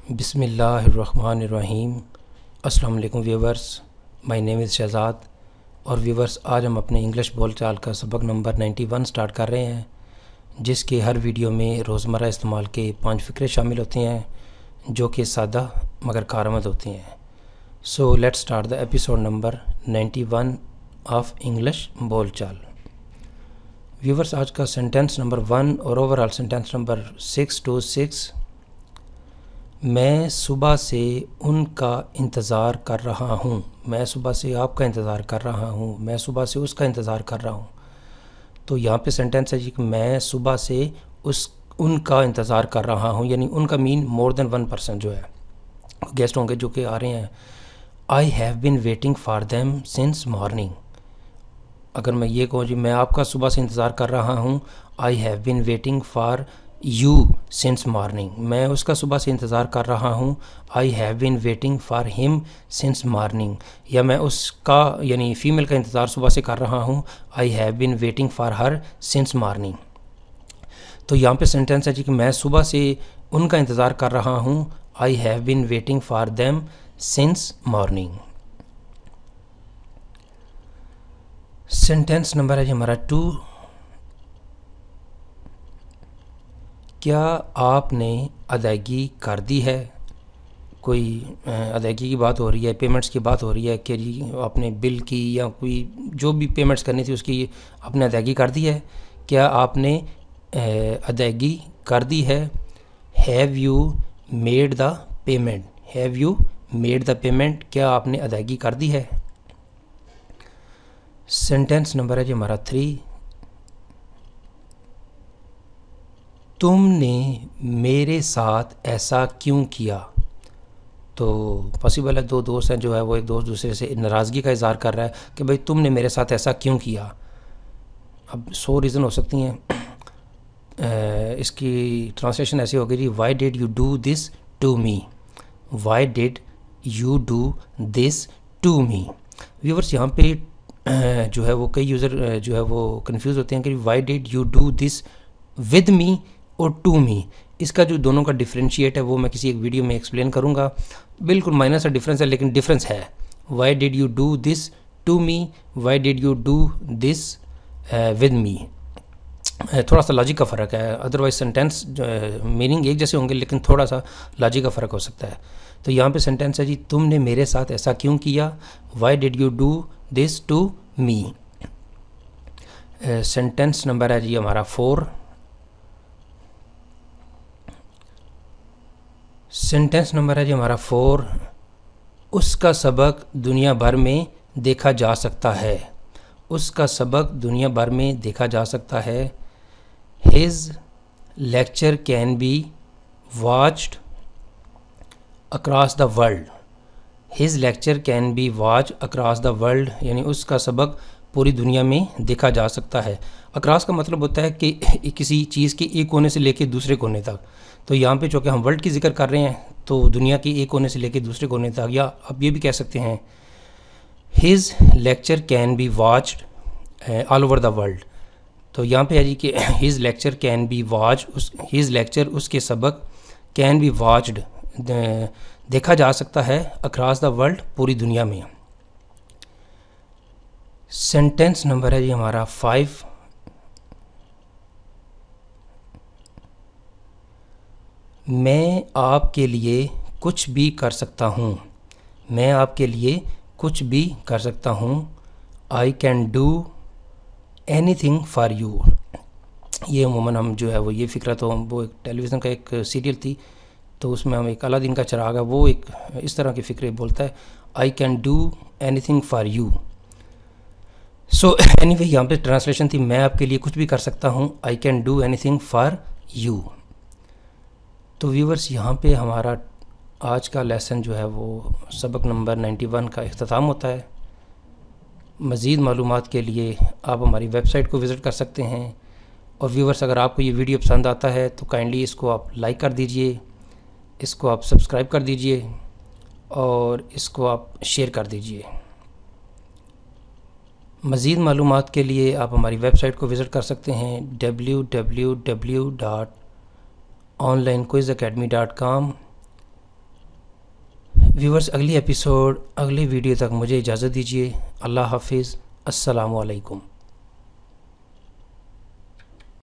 बिस्मिल्लाहिर्रहमानिर्रहीम। अस्सलाम वालेकुम viewers, my name is Shahzad. और व्यूवर्स, आज हम अपने इंग्लिश बोलचाल का सबक नंबर 91 स्टार्ट कर रहे हैं, जिसके हर वीडियो में रोज़मर्रा इस्तेमाल के 5 फ़िक्रे शामिल होते हैं जो कि सादा मगर कारआमद होते हैं। So let's start the episode number 91 of English बोलचाल। व्यूवर्स, आज का सेंटेंस नंबर 1 और ओवरऑल सेंटेंस नंबर 6 to 6। मैं सुबह से उनका इंतज़ार कर रहा हूँ। मैं सुबह से आपका इंतज़ार कर रहा हूँ। मैं सुबह से उसका इंतज़ार कर रहा हूँ। तो यहाँ पे सेंटेंस है जी कि मैं सुबह से उनका इंतज़ार कर रहा हूँ, यानी उनका मीन मोर देन 1 पर्सन जो है गेस्ट होंगे जो कि आ रहे हैं। I have been waiting for them since morning. अगर मैं ये कहूँ जी मैं आपका सुबह से इंतज़ार कर रहा हूँ, I have been waiting for you since morning. मैं उसका सुबह से इंतज़ार कर रहा हूँ, I have been waiting for him since morning. या मैं उसका यानी फ़ीमेल का इंतज़ार सुबह से कर रहा हूँ, I have been waiting for her since morning. तो यहाँ पे सेंटेंस है जी कि मैं सुबह से उनका इंतज़ार कर रहा हूँ, I have been waiting for them since morning. Sentence number है जी हमारा 2। क्या आपने अदायगी कर दी है? कोई अदायगी की बात हो रही है, पेमेंट्स की बात हो रही है कि जी आपने बिल की या कोई जो भी पेमेंट्स करनी थी उसकी आपने अदायगी कर दी है। क्या आपने अदायगी कर दी है? Have you made the payment? Have you made the payment? क्या आपने अदायगी कर दी है? सेंटेंस नंबर है जी हमारा 3। तुमने मेरे साथ ऐसा क्यों किया? तो पॉसिबल है दो दोस्त हैं जो है वो एक दोस्त दूसरे से नाराज़गी का इज़हार कर रहा है कि भाई तुमने मेरे साथ ऐसा क्यों किया। अब 100 रीज़न हो सकती हैं। इसकी ट्रांसलेशन ऐसी होगी जी, why did you do this to me? Why did you do this to me? Viewers, यहाँ पे जो है वो कई यूज़र जो है वो कंफ्यूज होते हैं कि Y did you do this with मी और टू मी। इसका जो दोनों का डिफरेंशिएट है वो मैं किसी एक वीडियो में एक्सप्लेन करूँगा। बिल्कुल माइनर सा डिफरेंस है लेकिन डिफरेंस है। Why did you do this to me, why did you do this with me. थोड़ा सा लॉजिक का फ़र्क है, अदरवाइज सेंटेंस मीनिंग एक जैसे होंगे लेकिन थोड़ा सा लॉजिक का फ़र्क हो सकता है। तो यहाँ पे सेंटेंस है जी, तुमने मेरे साथ ऐसा क्यों किया? Why did you do this to me. Sentence number है जी हमारा 4। सेंटेंस नंबर है जी हमारा 4। उसका सबक दुनिया भर में देखा जा सकता है। उसका सबक दुनिया भर में देखा जा सकता है। His lecture can be watched across the world. His lecture can be watch across the world, यानी उसका सबक पूरी दुनिया में देखा जा सकता है। अक्रॉस का मतलब होता है कि किसी चीज़ के एक कोने से लेकर दूसरे कोने तक। तो यहाँ पे चूँकि हम वर्ल्ड की जिक्र कर रहे हैं तो दुनिया के एक कोने से लेकर दूसरे कोने तक, या आप ये भी कह सकते हैं his lecture can be watched all over the world. तो यहाँ पे है जी कि his lecture can be watch, his lecture उसके सबक कैन बी वॉच्ड देखा जा सकता है अक्रॉस द वर्ल्ड पूरी दुनिया में। सेंटेंस नंबर है जी हमारा 5। मैं आपके लिए कुछ भी कर सकता हूँ। मैं आपके लिए कुछ भी कर सकता हूँ। I can do anything for you. ये अमूमन हम जो है वो ये फ़िक्रा तो वो एक टेलीविज़न का एक सीरियल थी तो उसमें हम एक अलादीन का चिराग है वो एक इस तरह के फ़िक्रे बोलता है, I can do anything for you. So anyway यहाँ पे ट्रांसलेशन थी, मैं आपके लिए कुछ भी कर सकता हूँ, I can do anything for you. तो व्यूवर्स, यहाँ पे हमारा आज का लेसन जो है वो सबक नंबर 91 का इख्तिताम होता है। मज़ीद मालूमात के लिए आप हमारी वेबसाइट को विज़िट कर सकते हैं। और व्यूवर्स, अगर आपको ये वीडियो पसंद आता है तो काइंडली इसको आप लाइक कर दीजिए, इसको आप सब्सक्राइब कर दीजिए और इसको आप शेयर कर दीजिए। मज़ीद मालूमात के लिए आप हमारी वेबसाइट को विज़िट कर सकते हैं www.onlinequizacademy.com। व्यूवर्स, अगली वीडियो तक मुझे इजाज़त दीजिए। अल्लाह हाफिज़। अस्सलामु अलैकुम।